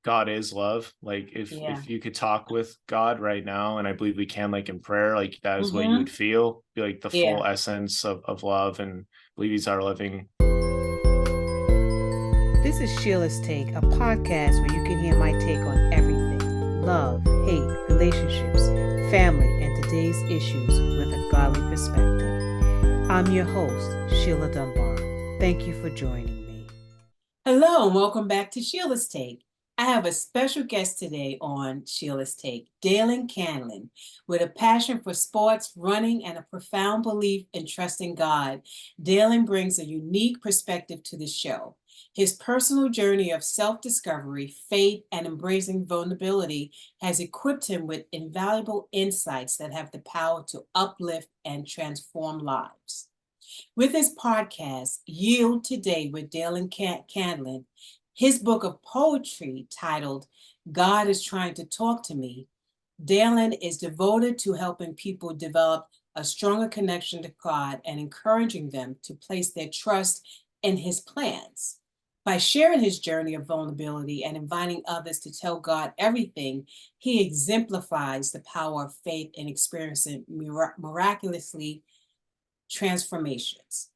God is love. Like Yeah. if you could talk with God right now, and I believe we can, like in prayer, like that is what you would Mm-hmm. feel, be like the Yeah. full essence of love, and believe he's our living. This is Sheila's Take, a podcast where you can hear my take on everything: love, hate, relationships, family, and today's issues with a godly perspective. I'm your host, Sheila Dunbar. Thank you for joining me. Hello, and welcome back to Sheila's Take. I have a special guest today on Sheila's Take, Dalen Canlin. With a passion for sports, running, and a profound belief in trusting God, Dalen brings a unique perspective to the show. His personal journey of self-discovery, faith, and embracing vulnerability has equipped him with invaluable insights that have the power to uplift and transform lives. With his podcast, Yield Today with Dalen Canlin, his book of poetry titled God is Trying to Talk to Me, Dalen is devoted to helping people develop a stronger connection to God and encouraging them to place their trust in his plans. By sharing his journey of vulnerability and inviting others to tell God everything, he exemplifies the power of faith in experiencing miraculously transformations.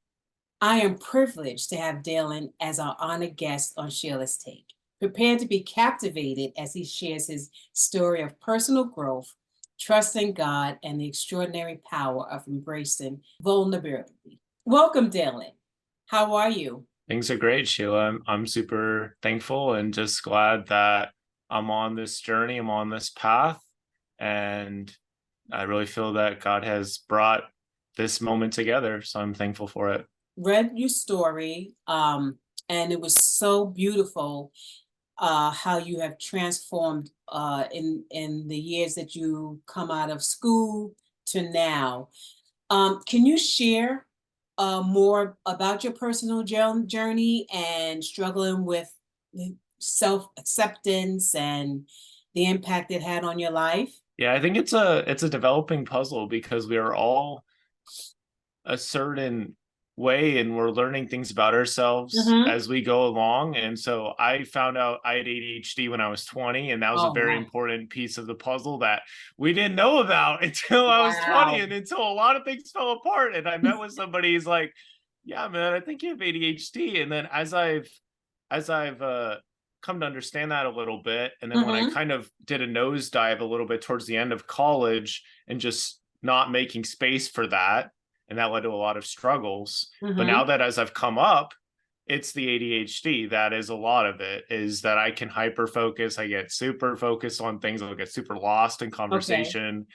I am privileged to have Dalen as our honored guest on Sheila's Take, prepared to be captivated as he shares his story of personal growth, trusting God, and the extraordinary power of embracing vulnerability. Welcome, Dalen. How are you? Things are great, Sheila. I'm super thankful and just glad that I'm on this journey, I'm on this path, and I really feel that God has brought this moment together. So I'm thankful for it. Read your story, and it was so beautiful how you have transformed in the years that you come out of school to now. Can you share more about your personal journey and struggling with self-acceptance and the impact it had on your life? Yeah, I think it's a developing puzzle because we are all a certain way and we're learning things about ourselves Mm-hmm. as we go along. And so I found out I had ADHD when I was 20, and that was a Oh, very wow. important piece of the puzzle that we didn't know about until I was 20, Wow. and until a lot of things fell apart. And I met with somebody who's like, yeah, man, I think you have ADHD. And then as I've come to understand that a little bit, and then when I Mm-hmm. kind of did a nosedive a little bit towards the end of college and just not making space for that, and that led to a lot of struggles. But Mm-hmm. now that as I've come up, it's the ADHD that is a lot of it, is that I can hyper focus. I get super focused on things. I'll get super lost in Okay. conversation,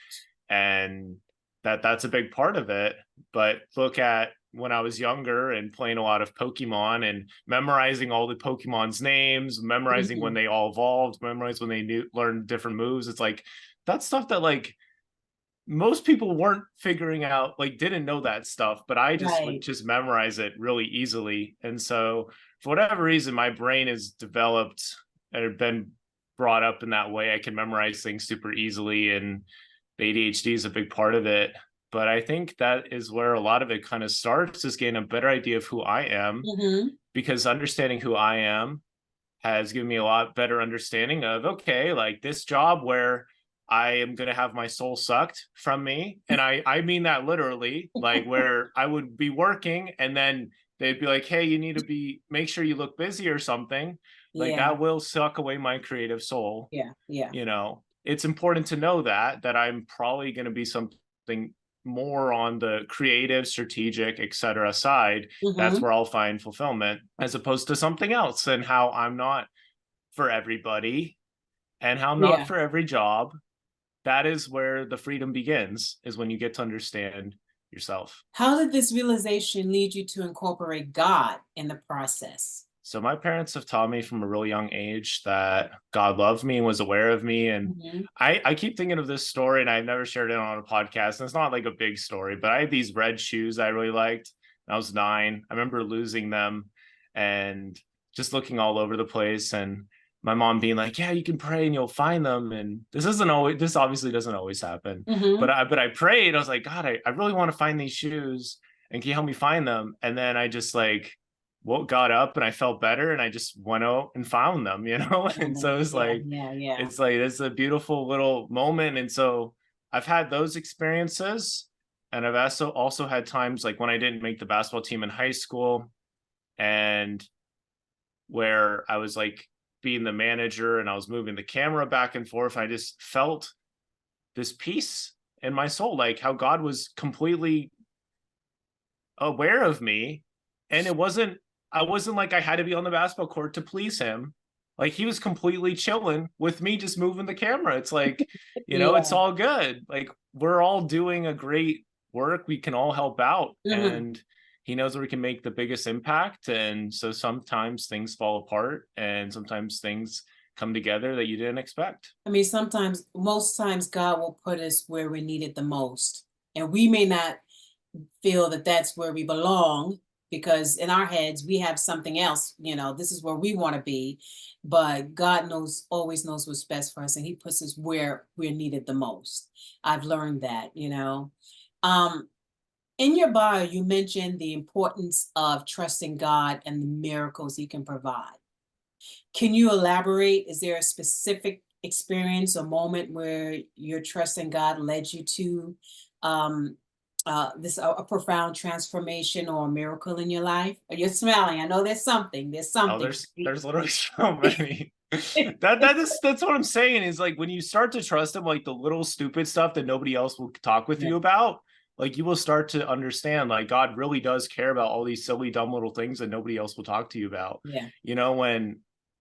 and that's a big part of it. But look at when I was younger and playing a lot of Pokemon and memorizing all the Pokemon's names, memorizing when Mm-hmm. they all evolved, memorize when they learned different moves. It's like that's stuff that like most people weren't figuring out, like didn't know that stuff, but I just would Right. just memorize it really easily. And so for whatever reason, my brain has developed or been brought up in that way. I can memorize things super easily, and the ADHD is a big part of it. But I think that is where a lot of it kind of starts, is getting a better idea of who I am, Mm-hmm. because understanding who I am has given me a lot better understanding of, okay, like this job where I am going to have my soul sucked from me. And I mean that literally, like where I would be working and then they'd be like, hey, you need to make sure you look busy or something. Like Yeah. that will suck away my creative soul. Yeah. Yeah. It's important to know that I'm probably going to be something more on the creative, strategic, etc. side. That's Mm-hmm. where I'll find fulfillment, as opposed to something else, and how I'm not for everybody and how I'm not Yeah. for every job. That is where the freedom begins, is when you get to understand yourself. How did this realization lead you to incorporate God in the process? So my parents have taught me from a really young age that God loved me and was aware of me. And Mm-hmm. I keep thinking of this story, and I've never shared it on a podcast. And it's not like a big story, but I had these red shoes I really liked. I was 9. I remember losing them and just looking all over the place. And my mom being like, yeah, you can pray and you'll find them. And this obviously doesn't always happen. Mm-hmm. But I prayed. I was like, God, I really want to find these shoes. And can you help me find them? And then I just like got up and I felt better and I just went out and found them, you know? And so it's like, Yeah. it's like, it's a beautiful little moment. And so I've had those experiences. And I've also had times like when I didn't make the basketball team in high school, and where I was like being the manager and I was moving the camera back and forth. I just felt this peace in my soul, like how God was completely aware of me. And I wasn't like I had to be on the basketball court to please him. Like he was completely chilling with me just moving the camera. It's like, it's all good. Like we're all doing a great work. We can all help out. And he knows where we can make the biggest impact. And so sometimes things fall apart and sometimes things come together that you didn't expect. I mean, most times God will put us where we need it the most. And we may not feel that that's where we belong, because in our heads we have something else, this is where we want to be. But God always knows what's best for us, and he puts us where we're needed the most. I've learned that. In your bio, you mentioned the importance of trusting God and the miracles he can provide. Can you elaborate? Is there a specific experience or moment where your trust in God led you to a profound transformation or a miracle in your life? You're smiling. I know there's something. There's something. Oh, there's literally so many. That's what I'm saying, is like when you start to trust him, like the little stupid stuff that nobody else will talk with you about, like you will start to understand like God really does care about all these silly, dumb little things that nobody else will talk to you about. Yeah. When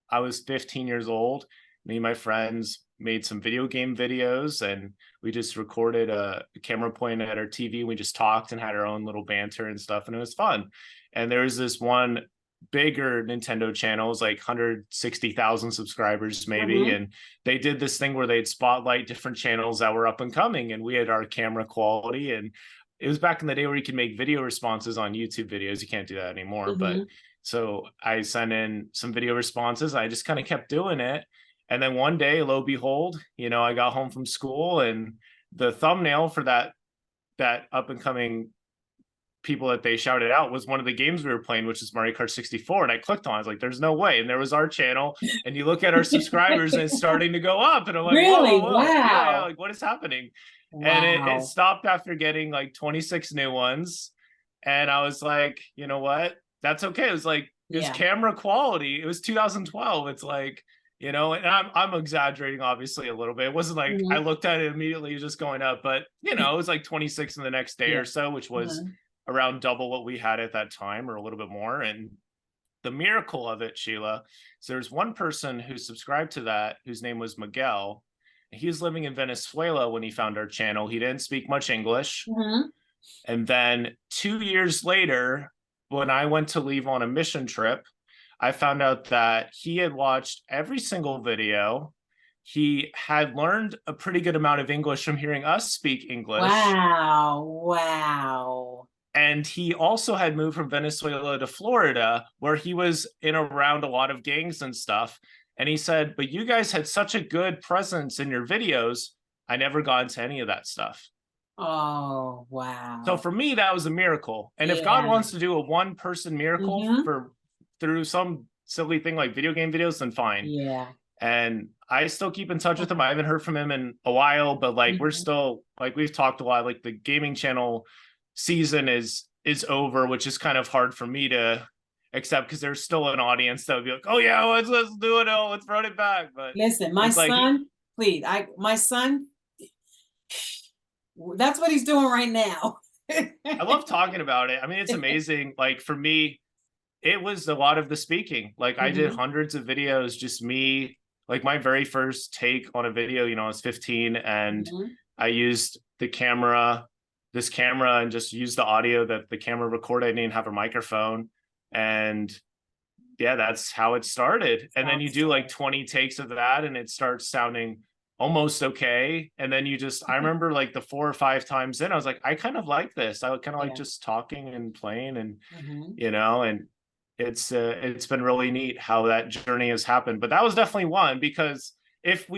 I was 15 years old, me and my friends made some video game videos, and we just recorded a camera pointed at our TV. We just talked and had our own little banter and stuff, and it was fun. And there was this one bigger Nintendo channel, it was like 160,000 subscribers maybe, and they did this thing where they'd spotlight different channels that were up and coming, and we had our camera quality. And it was back in the day where you could make video responses on YouTube videos. You can't do that anymore. But so I sent in some video responses. I just kind of kept doing it. And then one day, lo and behold, I got home from school, and the thumbnail for that up and coming people that they shouted out was one of the games we were playing, which is Mario Kart 64. And I clicked on it. I was like, there's no way. And there was our channel. And you look at our subscribers and it's starting to go up. And I'm like, really? Whoa. Wow. Yeah, like what is happening? Wow. And it stopped after getting like 26 new ones. And I was like, you know what? That's okay. It was like, it was camera quality. It was 2012. It's like, and I'm exaggerating obviously a little bit. It wasn't like I looked at it immediately, it was just going up, but it was like 26 in the next day or so, which was around double what we had at that time, or a little bit more. And the miracle of it, Sheila, is there's one person who subscribed to that, whose name was Miguel. He was living in Venezuela when he found our channel. He didn't speak much English. And then 2 years later, when I went to leave on a mission trip, I found out that he had watched every single video. He had learned a pretty good amount of English from hearing us speak English. Wow. And he also had moved from Venezuela to Florida, where he was in around a lot of gangs and stuff. And he said, but you guys had such a good presence in your videos. I never got into any of that stuff. Oh, wow. So for me, that was a miracle. And if God wants to do a one-person miracle through some silly thing like video game videos, then fine. Yeah. And I still keep in touch with him. I haven't heard from him in a while, but like we're still, like we've talked a lot, like the gaming channel season is over, which is kind of hard for me to accept, because there's still an audience that would be like, oh yeah, let's do it, let's run it back. But listen, my son, my son, that's what he's doing right now. I love talking about it. I mean, it's amazing. Like for me, it was a lot of the speaking. Like I did hundreds of videos, just me. Like my very first take on a video, I was 15, and I used this camera and just used the audio that the camera recorded. I didn't have a microphone. And yeah, that's how it started. And then you do like 20 takes of that, and it starts sounding almost okay. And then I remember like the 4 or 5 times in, I was like, I kind of like this. I kind of like just talking and playing, and and it's been really neat how that journey has happened. But that was definitely one, because if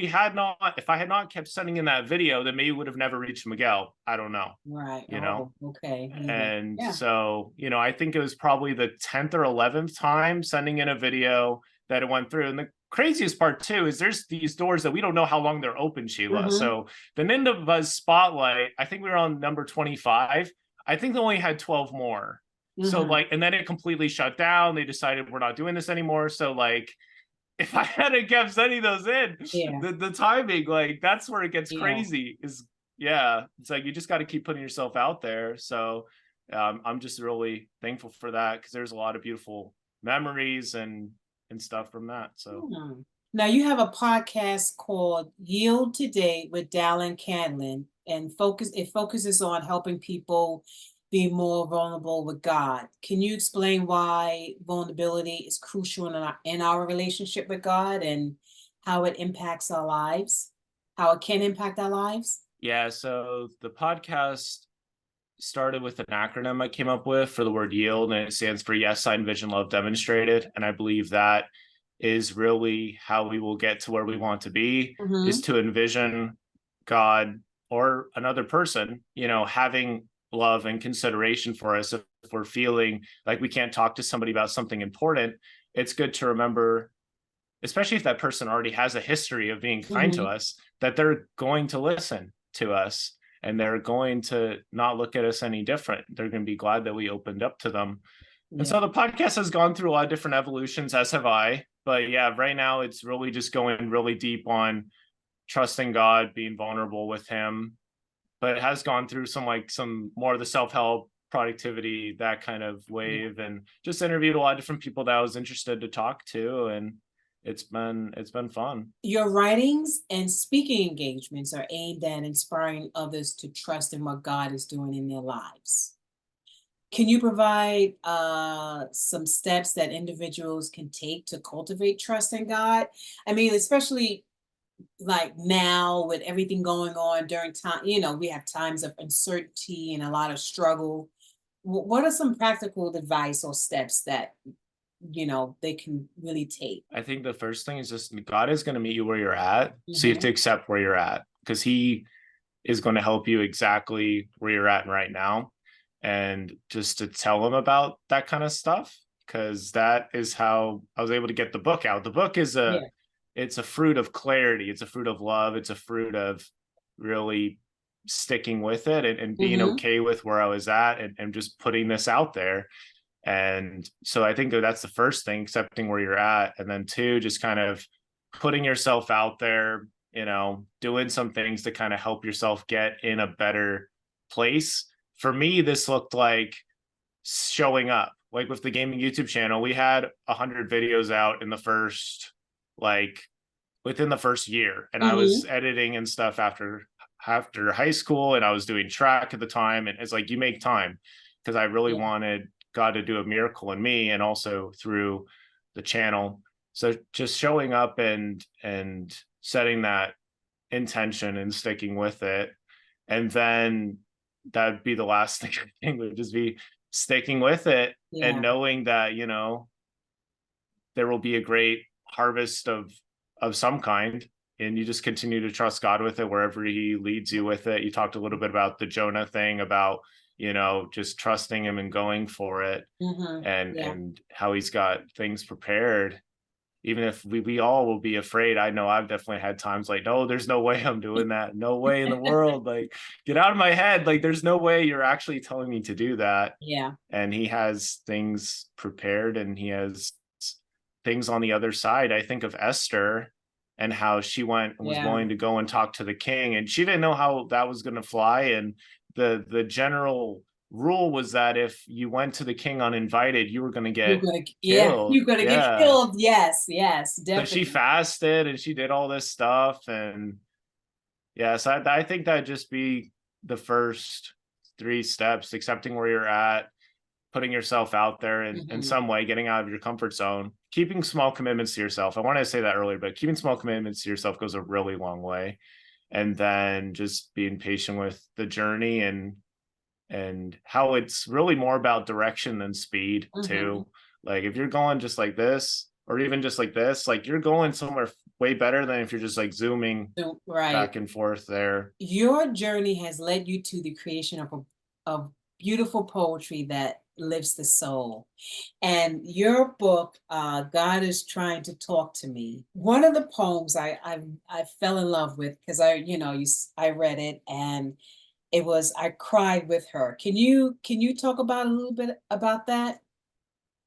I had not kept sending in that video, then maybe would have never reached Miguel. I don't know, Right. you know? Okay. And Yeah. so, I think it was probably the 10th or 11th time sending in a video that it went through. And the craziest part too is there's these doors that we don't know how long they're open, Sheila. Mhm. So the Ninja Buzz Spotlight, I think we were on number 25. I think they only had 12 more. So Mhm. like, and then it completely shut down. They decided we're not doing this anymore. So like, if I hadn't kept sending those in, Yeah. the timing, like that's where it gets Yeah. crazy. It's like you just got to keep putting yourself out there. So I'm just really thankful for that because there's a lot of beautiful memories and stuff from that. So Hmm. Now you have a podcast called Yield Today with Dallin Canlin, and it focuses on helping people be more vulnerable with God. Can you explain why vulnerability is crucial in our relationship with God and how it impacts our lives? How it can impact our lives? yeah, so the podcast started with an acronym I came up with for the word yield, and it stands for yes, sign, vision, love demonstrated. And I believe that is really how we will get to where we want to be, is Mhm. to envision God or another person, having love and consideration for us. If we're feeling like we can't talk to somebody about something important, it's good to remember, especially if that person already has a history of being kind to Mhm. us, that they're going to listen to us and they're going to not look at us any different. They're going to be glad that we opened up to them. And Yeah. so the podcast has gone through a lot of different evolutions, as have I. But yeah, right now it's really just going really deep on trusting God, being vulnerable with Him. But it has gone through some more of the self-help, productivity, that kind of Yeah. wave, and just interviewed a lot of different people that I was interested to talk to. And it's been fun. Your writings and speaking engagements are aimed at inspiring others to trust in what God is doing in their lives. Can you provide some steps that individuals can take to cultivate trust in God? I mean, especially like now with everything going on during time, we have times of uncertainty and a lot of struggle. What are some practical advice or steps that, they can really take? I think the first thing is just God is going to meet you where you're at. So you have Hmm. to accept where you're at because He is going to help you exactly where you're at right now. And just to tell Him about that kind of stuff, because that is how I was able to get the book out. The book is Yeah. it's a fruit of clarity. It's a fruit of love. It's a fruit of really sticking with it and being Hmm. okay with where I was at and just putting this out there. And so I think that's the first thing, accepting where you're at. And then two, just kind of putting yourself out there, doing some things to kind of help yourself get in a better place. For me, this looked like showing up. Like with the gaming YouTube channel, we had 100 videos out in the first, like within the first year. And I was Hmm. editing and stuff after high school, and I was doing track at the time. And it's like you make time because I really Yeah. wanted God to do a miracle in me and also through the channel. So just showing up and setting that intention and sticking with it. And then that'd be the last thing would just be sticking with it and Yeah. knowing that, there will be a great harvest of some kind, and you just continue to trust God with it wherever He leads you with it. You talked a little bit about the Jonah thing, about just trusting Him and going for it, Hmm. and Yeah. how He's got things prepared. Even if we all will be afraid. I know I've definitely had times like, no, there's no way I'm doing that. No way in the world. Like, get out of my head. Like, there's no way you're actually telling me to do that. Yeah. And He has things prepared, and He has things on the other side. I think of Esther and how she went and was Yeah. willing to go and talk to the king, and she didn't know how that was going to fly. And the general rule was that if you went to the king uninvited, you were going to You're get gonna, yeah, killed. you're gonna get Yeah. killed. Yes, yes, So she definitely. fasted and she did all this stuff. And yes, I think that'd just be the first three steps: accepting where you're at, putting yourself out there in Hmm. some way, getting out of your comfort zone, keeping small commitments to yourself. I wanted to say that earlier, but keeping small commitments to yourself goes a really long way. And then just being patient with the journey and how it's really more about direction than speed Hmm. too. Like if you're going just like this, or even just like this, like you're going somewhere way better than if you're just like zooming So, right. back and forth there. Your journey has led you to the creation of beautiful poetry that lifts the soul. And your book, God is Trying to Talk to Me. One of the poems I fell in love with because I read it, and it was I cried with her. Can you talk about a little bit about that,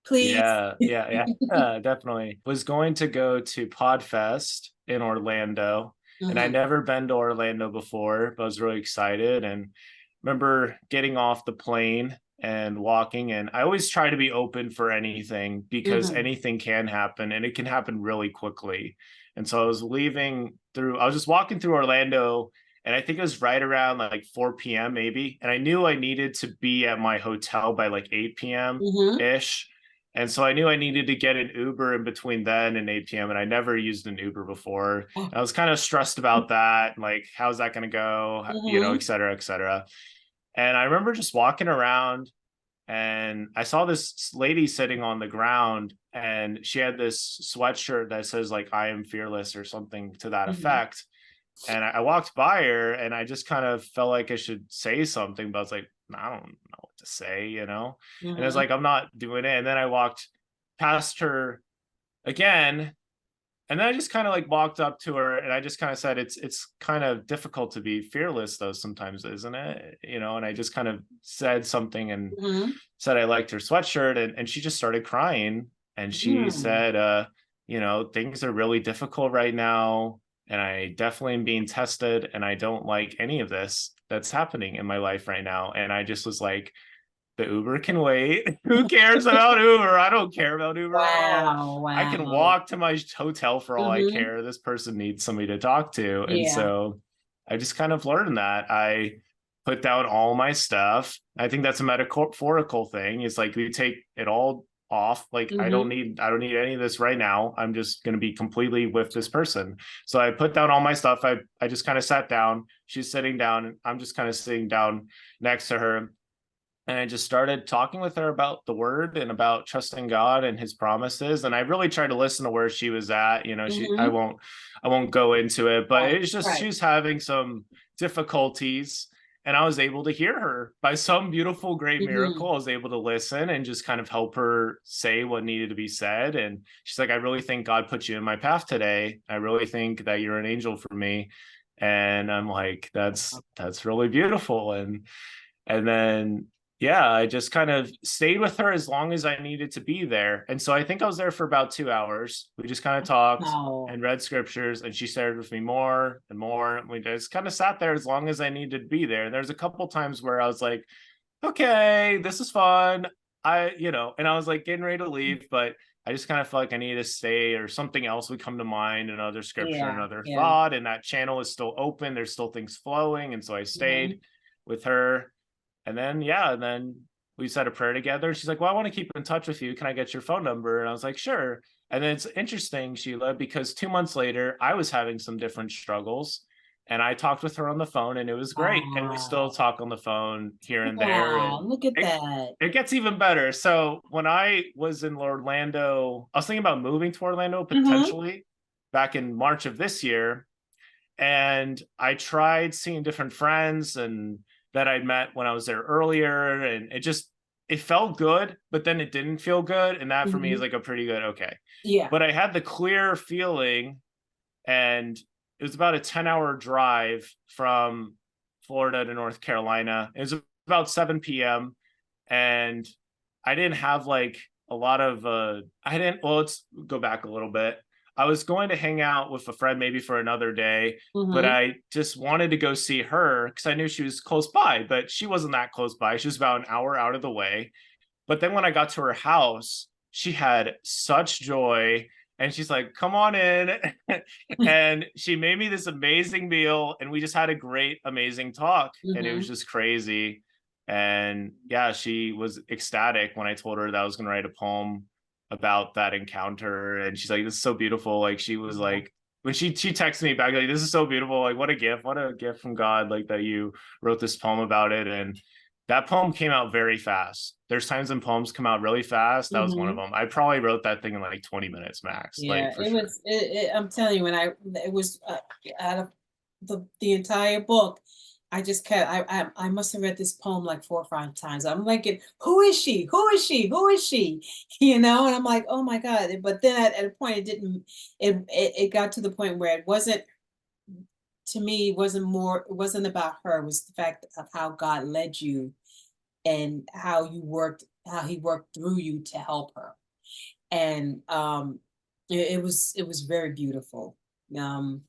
please? Yeah, definitely. Was going to go to Podfest in Orlando, and I'd Mhm, never been to Orlando before, but I was really excited. And remember getting off the plane and walking, and I always try to be open for anything because mhm, anything can happen and it can happen really quickly. And so I was just walking through Orlando, and I think it was right around like 4 p.m. maybe. And I knew I needed to be at my hotel by like 8 p.m. mhm. ish. And so I knew I needed to get an Uber in between then and 8 p.m. And I never used an Uber before. Oh, And I was kind of stressed about that. Like, how's that going to go? mhm, Et cetera, et cetera. And I remember just walking around, and I saw this lady sitting on the ground, and she had this sweatshirt that says like "I am fearless" or something to that mhm, effect. And I walked by her, and I just kind of felt like I should say something, but I was like, I don't know what to say. And it's mhm, like, I'm not doing it. And then I walked past her again, and then I just kind of like walked up to her, and I just kind of said, it's kind of difficult to be fearless though sometimes, isn't it? And I just kind of said something and mhm, said I liked her sweatshirt, and she just started crying, and she mm. said, things are really difficult right now, and I definitely am being tested, and I don't like any of this that's happening in my life right now. And I just was like, the Uber can wait. Who cares about Uber? I don't care about Uber at all. Wow, I can wow. walk to my hotel for all I Mhm, care. This person needs somebody to talk to. And yeah. so I just kind of learned that. I put down all my stuff. I think that's a metaphorical thing. It's like we take it all off. Like Mhm, I don't need any of this right now. I'm just going to be completely with this person. So I put down all my stuff. I just kind of sat down. She's sitting down, and I'm just kind of sitting down next to her, and I just started talking with her about the word and about trusting God and his promises. And I really tried to listen to where she was at. mhm. I won't go into it, but Right, it's just right. she's having some difficulties. And I was able to hear her by some beautiful, great Mhm, miracle. I was able to listen and just kind of help her say what needed to be said. And she's like, I really think God put you in my path today. I really think that you're an angel for me. And I'm like, that's really beautiful. And then, yeah, I just kind of stayed with her as long as I needed to be there. And so I think I was there for about 2 hours. We just kind of talked wow. and read scriptures, and she shared with me more and more. And we just kind of sat there as long as I needed to be there. And there's a couple times where I was like, okay, this is fun. And I was like getting ready to leave, but I just kind of felt like I needed to stay, or something else would come to mind, another scripture, Yeah, another yeah. thought, and that channel is still open. There's still things flowing. And so I Mhm, stayed with her. And then we said a prayer together. She's like, well, I want to keep in touch with you. Can I get your phone number? And I was like, sure. And then it's interesting, Sheila, because 2 months later, I was having some different struggles, and I talked with her on the phone, and it was great. And we still wow. talk on the phone here and there. Wow, And look at it, that. it gets even better. So when I was in Orlando, I was thinking about moving to Orlando Mhm, potentially back in March of this year. And I tried seeing different friends and that I'd met when I was there earlier, and it felt good, but then it didn't feel good. And that for me is mhm. like a pretty good okay. Yeah. But I had the clear feeling, and it was about a 10-hour drive from Florida to North Carolina. It was about 7 p.m. And I didn't have like a lot of I didn't well, let's go back a little bit. I was going to hang out with a friend maybe for another day, but Mhm, I just wanted to go see her because I knew she was close by, but she wasn't that close by. She was about an hour out of the way. But then when I got to her house, she had such joy, and she's like, come on in. And she made me this amazing meal, and we just had a great, amazing talk. And it was mhm. just crazy. And yeah, she was ecstatic when I told her that I was going to write a poem about that encounter. And she's like, this is so beautiful. Like, she was Wow. like, when she texted me back, like, this is so beautiful. Like, what a gift from God, like that you wrote this poem about it. And That poem came out very fast. There's times when poems come out really fast. That was one of them. I probably wrote that thing in like 20 minutes max. Yeah, like for it sure. was. I'm telling you, it was out of the entire book. I just kept. I must have read this poem like 4 or 5 times. I'm like, who is she? Who is she? Who is she? And I'm like, oh my God. But then at a point, it didn't. It got to the point where it wasn't. To me, it wasn't about her. It was the fact of how God led you and how he worked through you to help her. And it was very beautiful. And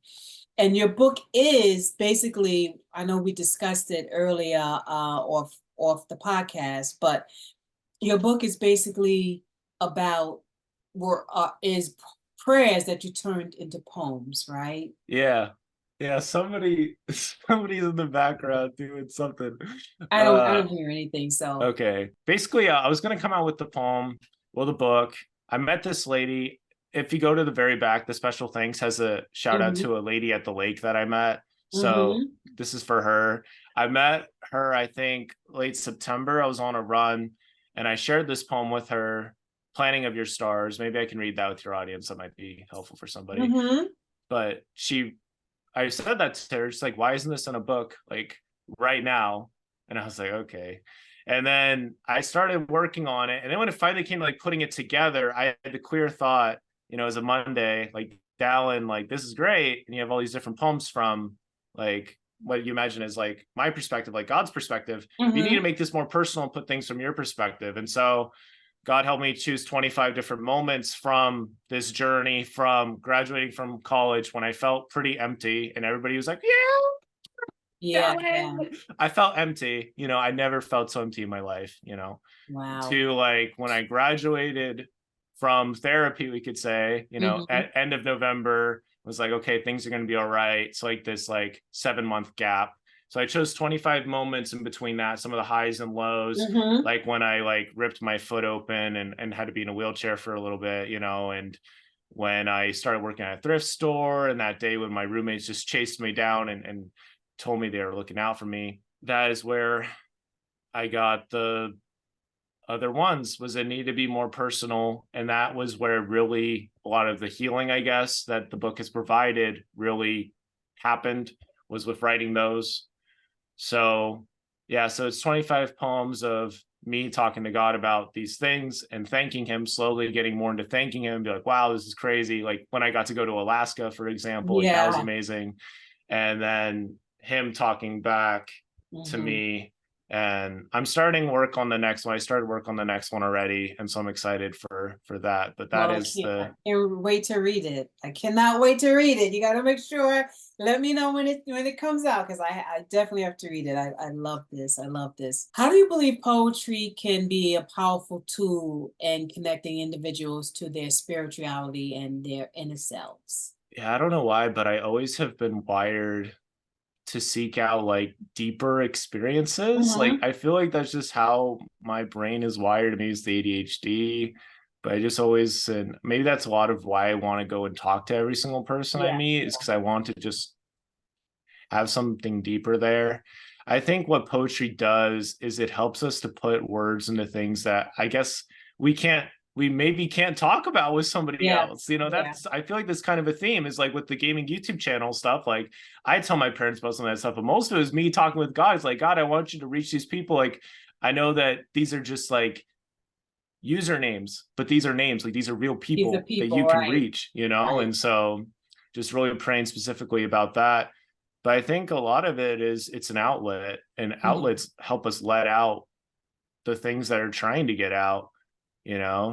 your book is basically, I know we discussed it earlier off the podcast, but your book is basically about is prayers that you turned into poems, right? Yeah. Yeah, somebody's in the background doing something. I don't hear anything, so Okay. Basically, I was going to come out with the poem, the book. I met this lady. If you go to the very back, the special thanks has a shout out to a lady at the lake that I met. So this is for her. I met her, I think, late September. I was on a run and I shared this poem with her, Planning of Your Stars. Maybe I can read that with your audience. That might be helpful for somebody. But I said that to her. She's like, why isn't this in a book like right now? And I was like, okay. And then I started working on it. And then when it finally came to like putting it together, I had the clear thought, it was a Monday, like, Dallin, like, this is great. And you have all these different poems from like what you imagine is like my perspective, like God's perspective. You need to make this more personal and put things from your perspective. And so God helped me choose 25 different moments from this journey, from graduating from college when I felt pretty empty and everybody was like, yeah. I felt empty. I never felt so empty in my life, wow. To like when I graduated from therapy, we could say, at end of November, was like, okay, things are going to be all right. It's like this like 7-month gap. So I chose 25 moments in between that, some of the highs and lows, like when I like ripped my foot open and had to be in a wheelchair for a little bit, and when I started working at a thrift store, and that day when my roommates just chased me down and told me they were looking out for me. That is where I got the other ones, was it need to be more personal. And that was where really a lot of the healing, I guess, that the book has provided really happened, was with writing those. So yeah, so it's 25 poems of me talking to God about these things and thanking him, slowly getting more into thanking him, be like, wow, this is crazy. Like when I got to go to Alaska, for example, like, that was amazing. And then him talking back to me. And I'm starting work on the next one. I started work on the next one already. And so I'm excited for that. But that is I can't wait to read it. I cannot wait to read it. You got to make sure, let me know when it comes out, because I definitely have to read it. I love this. I love this. How do you believe poetry can be a powerful tool in connecting individuals to their spirituality and their inner selves? Yeah, I don't know why, but I always have been wired to seek out like deeper experiences. Like I feel like that's just how my brain is wired. Maybe it's the ADHD, but I just always, and maybe that's a lot of why I want to go and talk to every single person I meet, is because I want to just have something deeper there. I think what poetry does is it helps us to put words into things that I guess we maybe can't talk about with somebody else. That's I feel like this kind of a theme is like with the gaming YouTube channel stuff. Like I tell my parents about some of that stuff, but most of it is me talking with God. It's like, God, I want you to reach these people. Like I know that these are just like usernames, but these are names, like these are real people, that you can reach, and so just really praying specifically about that. But I think a lot of it is it's an outlet, and outlets help us let out the things that are trying to get out.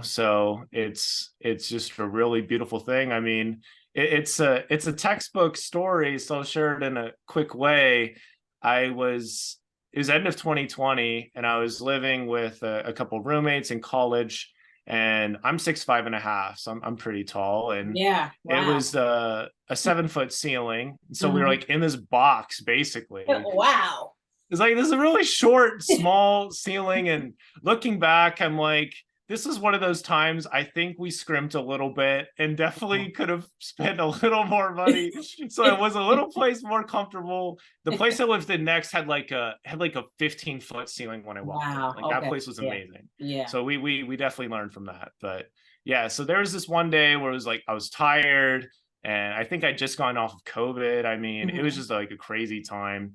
So it's just a really beautiful thing. I mean, it's a textbook story, so I'll share it in a quick way. It was end of 2020, and I was living with a couple of roommates in college, and I'm 6'5.5", so I'm pretty tall, and it was a 7-foot ceiling, so we were like in this box basically. It's like this is a really short, small ceiling, and looking back, I'm like, this is one of those times I think we scrimped a little bit and definitely could have spent a little more money. So it was a little place more comfortable. The place I lived in next had like a 15-foot ceiling when I walked in. Wow. Like that Okay. place was Yeah. amazing. Yeah. So we definitely learned from that. But yeah, so there was this one day where it was like I was tired and I think I'd just gone off of COVID. I mean, it was Mhm. just like a crazy time.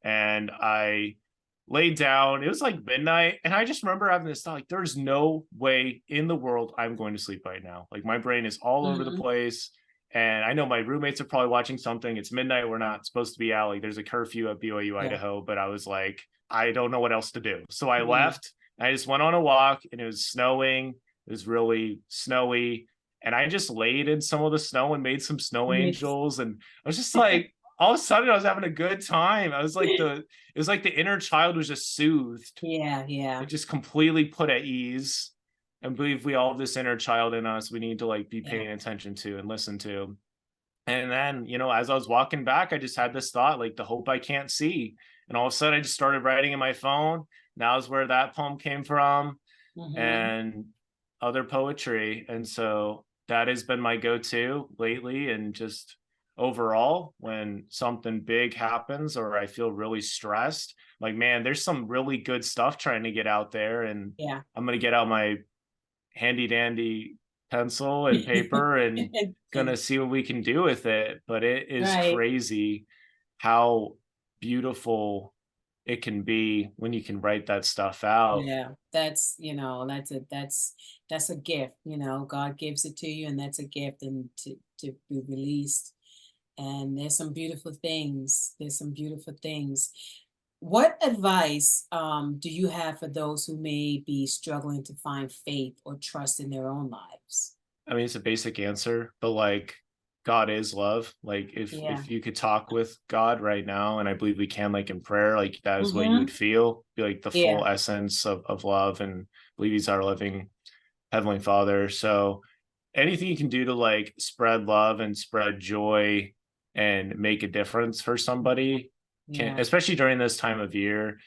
And I laid down. It was like midnight, and I just remember having this thought, like, there's no way in the world I'm going to sleep right now. Like my brain is all over the Mhm. place. And I know my roommates are probably watching something. It's midnight. We're not supposed to be out. Like there's a curfew at BYU, Yeah. Idaho. But I was like, I don't know what else to do. So I Yeah. left. I just went on a walk and it was snowing. It was really snowy. And I just laid in some of the snow and made some snow Yes. angels. And I was just like, all of a sudden I was having a good time. I was like it was like the inner child was just soothed. Yeah. It Yeah. just completely put at ease. And believe we all have this inner child in us we need to like be Yeah. paying attention to and listen to. And then, as I was walking back, I just had this thought, like the hope I can't see. And all of a sudden I just started writing in my phone. Now is where that poem came from Mhm. and other poetry. And so that has been my go-to lately. And just overall, when something big happens or I feel really stressed, like, man, there's some really good stuff trying to get out there. And Yeah. I'm going to get out my handy dandy pencil and paper and gonna And see what we can do with it. But it is right. crazy how beautiful it can be when you can write that stuff out. Yeah, that's a gift, God gives it to you and that's a gift and to be released. And there's some beautiful things. There's some beautiful things. What advice do you have for those who may be struggling to find faith or trust in their own lives? I mean, it's a basic answer, but like God is love. Like Yeah. if you could talk with God right now, and I believe we can, like in prayer, like that is what you would Mm-hmm. feel, be like the Yeah. full essence of love, and believe he's our living Heavenly Father. So anything you can do to like spread love and spread joy and make a difference for somebody can, Yeah. especially during this time of year,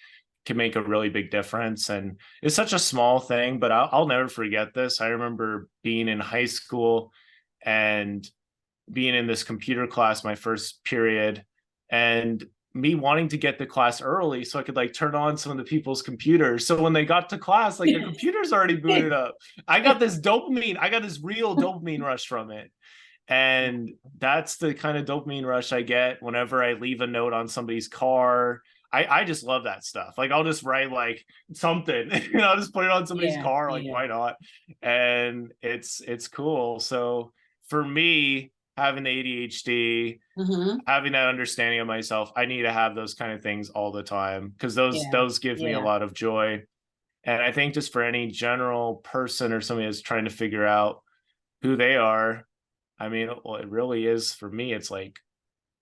can make a really big difference. And it's such a small thing, but I'll never forget this. I remember being in high school and being in this computer class, my first period, and me wanting to get to class early so I could like turn on some of the people's computers. So when they got to class, like the computer's already booted up. I got this real dopamine rush from it. And that's the kind of dopamine rush I get whenever I leave a note on somebody's car. I just love that stuff. Like I'll just write like something, I'll just put it on somebody's Yeah. car. Like Yeah. why not? And it's cool. So for me, having the ADHD, Mm-hmm. having that understanding of myself, I need to have those kind of things all the time because those Yeah. those give me a Yeah. lot of joy. And I think just for any general person or somebody that's trying to figure out who they are, I mean, well, it really is for me, it's like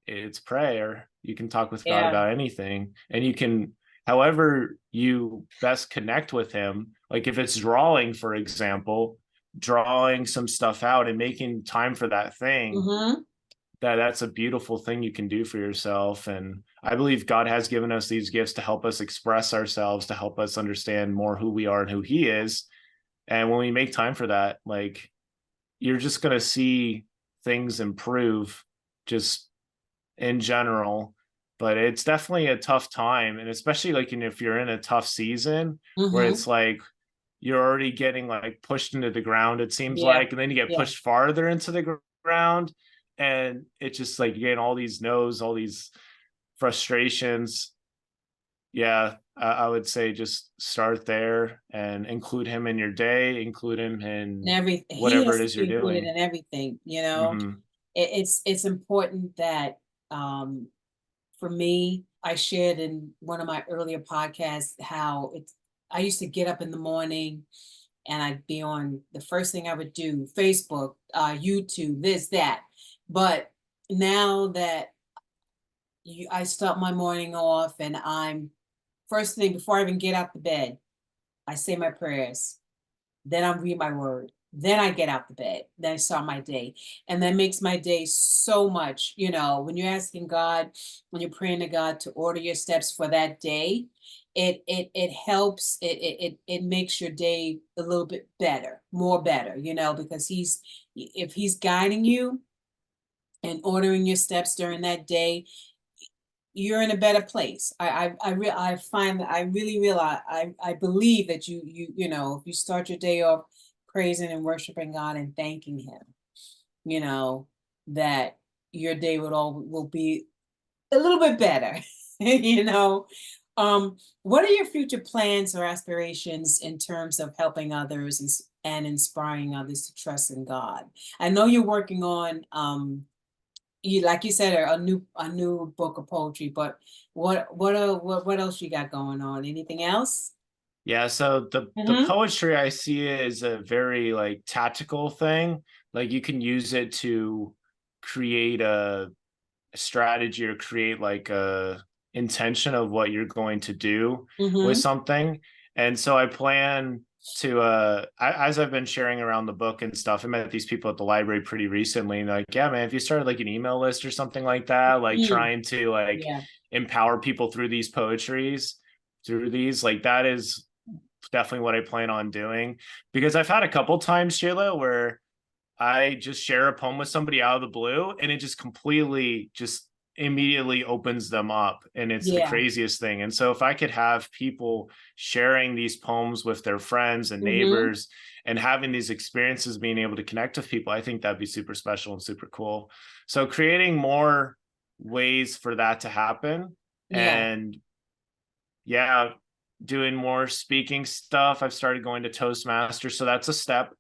it's prayer. You can talk with God Yeah. about anything, and you can, however you best connect with him. Like if it's drawing, for example, drawing some stuff out and making time for that thing, Mm-hmm. that's a beautiful thing you can do for yourself. And I believe God has given us these gifts to help us express ourselves, to help us understand more who we are and who he is. And when we make time for that, like you're just going to see things improve just in general. But it's definitely a tough time. And especially like if you're in a tough season where Mm-hmm. it's like you're already getting like pushed into the ground, it seems Yeah. like, and then you get Yeah. pushed farther into the ground. And it's just like you get all these no's, all these frustrations. Yeah, I would say just start there and include him in your day, include him And in everything. He whatever has it to is you're be included doing. in everything. Hmm. It's important that um for me, I shared in one of my earlier podcasts how I used to get up in the morning and I'd be on the first thing I would do, Facebook, YouTube, this, that. But now that I start my morning off and I'm first thing before I even get out the bed, I say my prayers. Then I read my word. Then I get out the bed. Then I start my day. And that makes my day so much, when you're asking God, when you're praying to God to order your steps for that day, it helps, it makes your day a little bit better, more better, because if he's guiding you and ordering your steps during that day, you're in a better place. I find that I really realize, I believe that if you start your day off praising and worshiping God and thanking him, that your day will be a little bit better. you know what are your future plans or aspirations in terms of helping others and inspiring others to trust in God? I know you're working on like you said, a new book of poetry, but what else you got going on? Anything else? Yeah, so the Mm-hmm. poetry I see is a very like tactical thing. Like you can use it to create a strategy or create like a intention of what you're going to do with Mm-hmm. something. And so I plan to as I've been sharing around the book and stuff, I met these people at the library pretty recently, and like, yeah, man, if you started like an email list or something like that, like Mm. trying to like Yeah. empower people through these poetries, through these, like that is definitely what I plan on doing. Because I've had a couple times, Sheila, where I just share a poem with somebody out of the blue and it just completely just immediately opens them up, and it's the Yeah. craziest thing. And so if I could have people sharing these poems with their friends and Mm-hmm. neighbors and having these experiences, being able to connect with people, I think that'd be super special and super cool. So creating more ways for that to happen, Yeah. and yeah, doing more speaking stuff. I've started going to Toastmasters, so that's a step.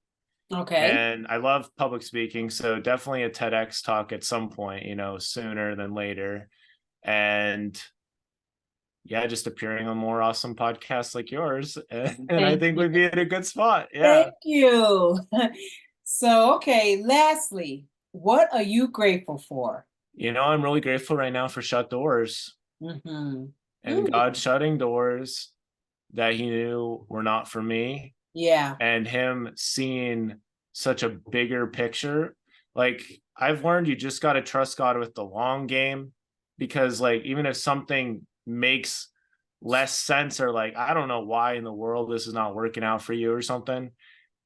Okay. And I love public speaking, so definitely a TEDx talk at some point, sooner than later. And yeah, just appearing on more awesome podcasts like yours. And I Thank think you. we'd be in a good spot. Yeah. Thank you. So, okay, lastly, what are you grateful for? I'm really grateful right now for shut doors Mm-hmm. and God shutting doors that he knew were not for me, Yeah. and him seeing such a bigger picture. Like I've learned you just got to trust God with the long game, because like even if something makes less sense, or like I don't know why in the world this is not working out for you or something,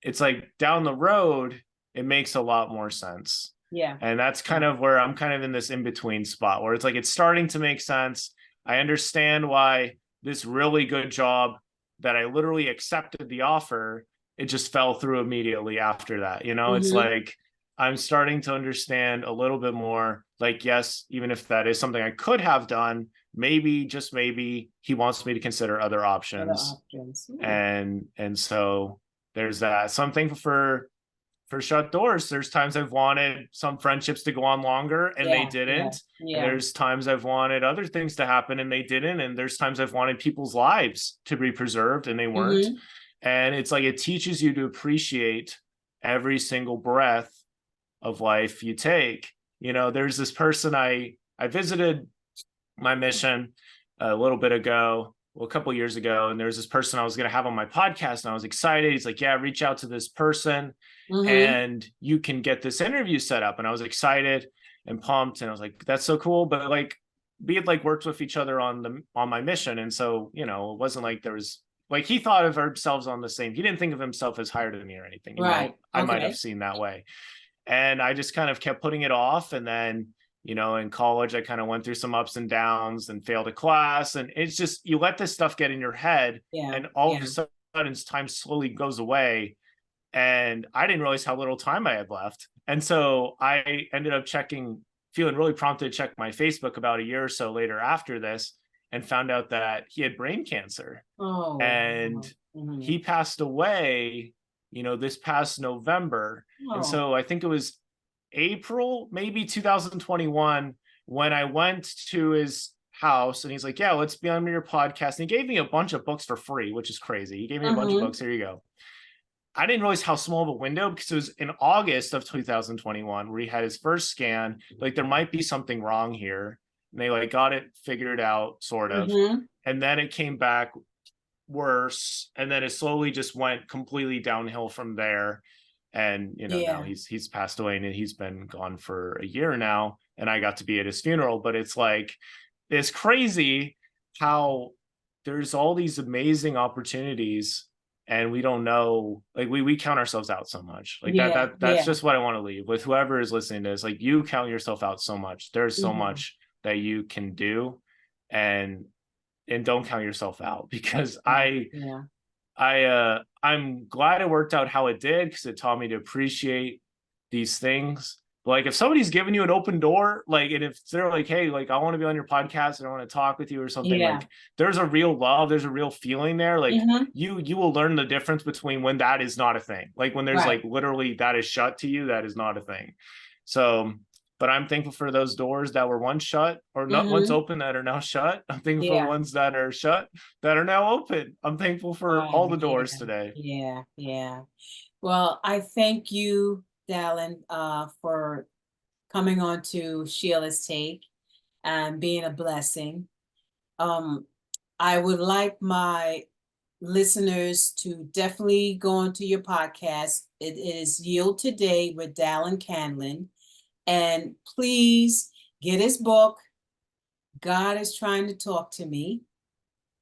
it's like down the road it makes a lot more sense. Yeah. And that's Yeah. kind of where I'm kind of in this in between spot where it's like it's starting to make sense. I understand why this really good job that I literally accepted the offer, it just fell through immediately after that. It's Mm-hmm. like I'm starting to understand a little bit more. Like, yes, even if that is something I could have done, maybe, just maybe, he wants me to consider other Other options. options. Ooh. And so there's that. So I'm thankful for shut doors. There's times I've wanted some friendships to go on longer and they Yeah. Yeah. didn't. And Yeah. there's times I've wanted other things to happen and they didn't. And there's times I've wanted people's lives to be preserved and they weren't. Mm-hmm. And it's like it teaches you to appreciate every single breath of life you take. There's this person I visited my mission a little bit ago, well, a couple of years ago, and there was this person I was going to have on my podcast, and I was excited. He's like, yeah, reach out to this person Mm-hmm. and you can get this interview set up. And I was excited and pumped, and I was like, that's so cool. But like we had like worked with each other on my mission, and so it wasn't like there was like he thought of ourselves on the same, he didn't think of himself as higher than me or anything, Right. I might have Okay. seen that way. And I just kind of kept putting it off. And then in college I kind of went through some ups and downs and failed a class, and it's just you let this stuff get in your head, Yeah. and all of Yeah. a sudden time slowly goes away, and I didn't realize how little time I had left. And so I ended up feeling really prompted to check my Facebook about a year or so later after this, and found out that he had brain cancer. Oh. And Mm-hmm. he passed away, this past November. And Oh. so I think it was April, maybe 2021, when I went to his house and he's like, yeah, let's be on your podcast. And he gave me a bunch of books for free, which is crazy. He gave me a bunch of Mm-hmm. books. Here you go. I didn't realize how small of a window, because it was in August of 2021 where he had his first scan. Like there might be something wrong here. And they like got it figured out, sort of. Mm-hmm. And then it came back worse. And then it slowly just went completely downhill from there. And now Yeah. he's passed away, and he's been gone for a year now, and I got to be at his funeral. But it's like, it's crazy how there's all these amazing opportunities, and we don't know, like we count ourselves out so much. Like Yeah. that's Yeah. just what I want to leave with whoever is listening to this. Like, you count yourself out so much. There's so Mhm. much that you can do, and don't count yourself out, because Yeah. I'm glad it worked out how it did, because it taught me to appreciate these things. Like, if somebody's giving you an open door, like, and if they're like, hey, like, I want to be on your podcast and I want to talk with you or something, Yeah. like, there's a real love, there's a real feeling there. Like, Mhm. you will learn the difference between when that is not a thing. Like, when there's Right. like literally that is shut to you, that is not a thing. So, but I'm thankful for those doors that were once shut, or not once Mhm. open, that are now shut. I'm thankful for the Yeah. ones that are shut that are now open. I'm thankful for all the doors Yeah. today. Yeah. Yeah. Well, I thank you, Dallin, for coming on to Sheila's Take and being a blessing. Um, I would like my listeners to definitely go onto your podcast. It is Yield Today with Dallin Canlin. And please get his book, God is Trying to Talk to Me.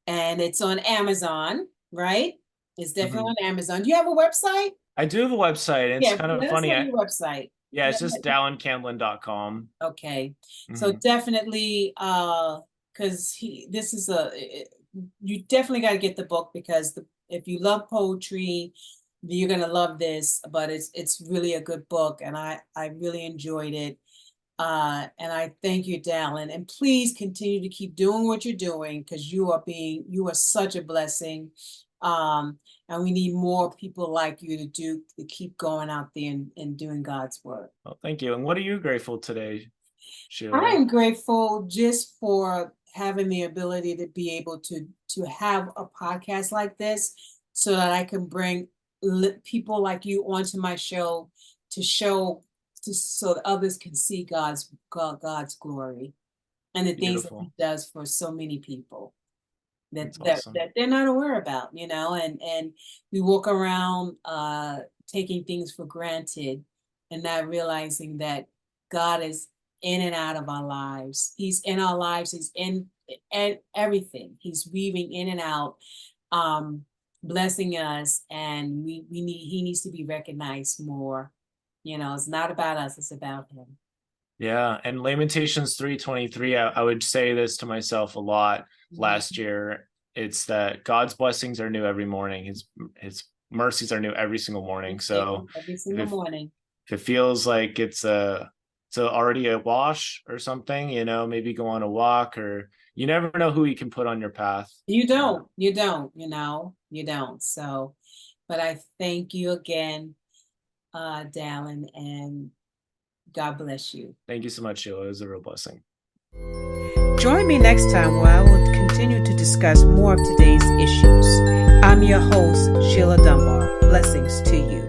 And it's on Amazon, right? It's definitely Mhm. on Amazon. Do you have a website? I do have a website, and it's Yeah, kind of let us funny. know your website. Yeah, it's Let- just DallinCamlin.com. Okay. So Mhm. definitely, because this is you definitely got to get the book, because if you love poetry, you're gonna love this. But it's really a good book, and I really enjoyed it. And I thank you, Dallin, and please continue to keep doing what you're doing, because you are such a blessing. And we need more people like you to keep going out there and doing God's work. Well, thank you. And what are you grateful today, I Sheila? am grateful just for having the ability to be able to have a podcast like this, so that I can bring people like you onto my show to show, so that others can see God's glory and the things that He Beautiful. does for so many people that That's that, awesome. that they're not aware about, and we walk around taking things for granted and not realizing that God is in and out of our lives. He's in our lives. He's in and everything. He's weaving in and out, um, blessing us, and he needs to be recognized more. It's not about us, it's about him. Yeah, and Lamentations 3:23, I would say this to myself a lot last year. It's that God's blessings are new every morning. His mercies are new every single morning. So Every if single morning. it feels like it's already a wash or something, maybe go on a walk, or you never know who you can put on your path. You don't, you don't. So, but I thank you again, Dallin, and God bless you. Thank you so much, Sheila. It was a real blessing. Join me next time where I will continue to discuss more of today's issues. I'm your host, Sheila Dunbar. Blessings to you.